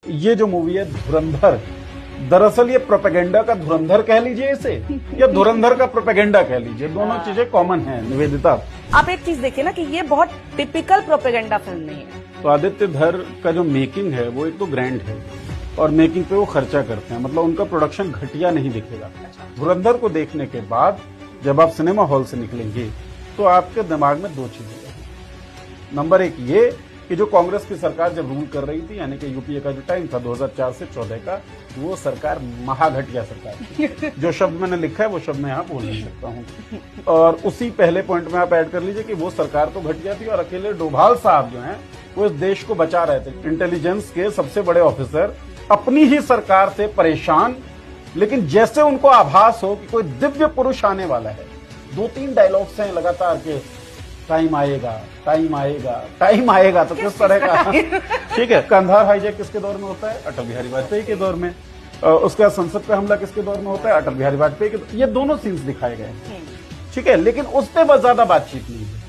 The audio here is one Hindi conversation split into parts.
ये जो मूवी है धुरंधर, दरअसल ये प्रोपेगेंडा का धुरंधर कह लीजिए इसे या धुरंधर का प्रोपेगेंडा कह लीजिए, दोनों चीजें कॉमन हैं। निवेदिता, आप एक चीज देखिए ना कि ये बहुत टिपिकल प्रोपेगेंडा फिल्म नहीं है। तो आदित्य धर का जो मेकिंग है वो एक तो ग्रैंड है और मेकिंग पे वो खर्चा करते हैं, मतलब उनका प्रोडक्शन घटिया नहीं दिखेगा। धुरंधर को देखने के बाद जब आप सिनेमा हॉल से निकलेंगे तो आपके दिमाग में दो चीजें आएंगी। नंबर एक ये कि जो कांग्रेस की सरकार जब रूल कर रही थी, यानी कि यूपीए का जो टाइम था 2004 से 14 का, वो सरकार महाघटिया सरकार थी। जो शब्द मैंने लिखा है वो शब्द मैं यहाँ बोल नहीं सकता हूँ। और उसी पहले पॉइंट में आप ऐड कर लीजिए कि वो सरकार तो घटिया थी और अकेले डोभाल साहब जो हैं वो इस देश को बचा रहे थे। इंटेलिजेंस के सबसे बड़े ऑफिसर अपनी ही सरकार से परेशान, लेकिन जैसे उनको आभास हो कि कोई दिव्य पुरुष आने वाला है, 2-3 डायलॉग्स हैं लगातार के टाइम आएगा, टाइम आएगा, टाइम आएगा। तो किस तरह का ठीक है। कंधार हाईजैक किसके दौर में होता है? अटल बिहारी वाजपेयी के दौर में। उसका संसद पे हमला किसके दौर में होता है? अटल बिहारी वाजपेयी के। ये दोनों सीन्स दिखाए गए, ठीक है, लेकिन उस पर बस ज्यादा बातचीत नहीं है।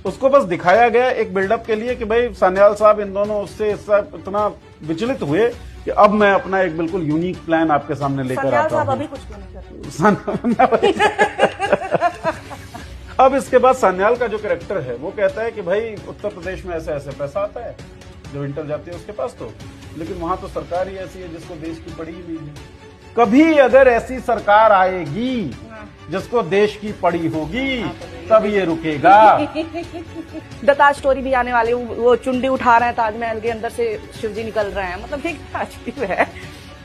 उसको बस दिखाया गया एक बिल्डअप के लिए कि भाई सान्याल साहब इन दोनों उससे इतना विचलित हुए कि अब मैं अपना एक बिल्कुल यूनिक प्लान आपके सामने लेकर आता हूं। अभी कुछ नहीं करते। अब इसके बाद सान्याल का जो कैरेक्टर है वो कहता है कि भाई उत्तर प्रदेश में ऐसे ऐसे पैसा आता है जब इंटर जाती है उसके पास, तो लेकिन वहां तो सरकार ही ऐसी है जिसको देश की पड़ी ही नहीं है। कभी अगर ऐसी सरकार आएगी जिसको देश की पड़ी होगी तब ये रुकेगा। दत्ता स्टोरी भी आने वाली, वो चुंडी उठा रहे हैं ताजमहल के अंदर से शिवजी निकल रहे हैं, मतलब ठीक अजीब है।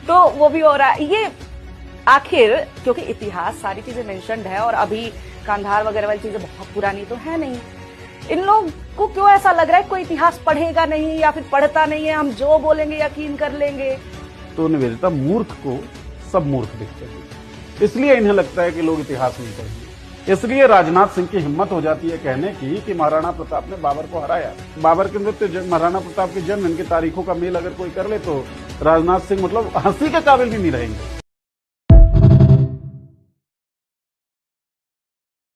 तो वो भी हो रहा है ये आखिर, क्योंकि इतिहास सारी चीजें मेंशन्ड है और अभी कांधार वगैरह वाली चीजें बहुत पुरानी तो है नहीं। इन लोग को क्यों ऐसा लग रहा है कोई इतिहास पढ़ेगा नहीं या फिर पढ़ता नहीं है, हम जो बोलेंगे यकीन कर लेंगे। तो निवेदिता, मूर्ख को सब मूर्ख दिखते हैं, इसलिए इन्हें लगता है कि लोग इतिहास नहीं पढ़ेंगे। इसलिए राजनाथ सिंह की हिम्मत हो जाती है कहने की कि महाराणा प्रताप ने बाबर को हराया। बाबर के मृत्यु, महाराणा प्रताप के जन्म, इनकी तारीखों का मेल अगर कोई कर ले तो राजनाथ सिंह मतलब हंसी के काबिल भी नहीं रहेंगे।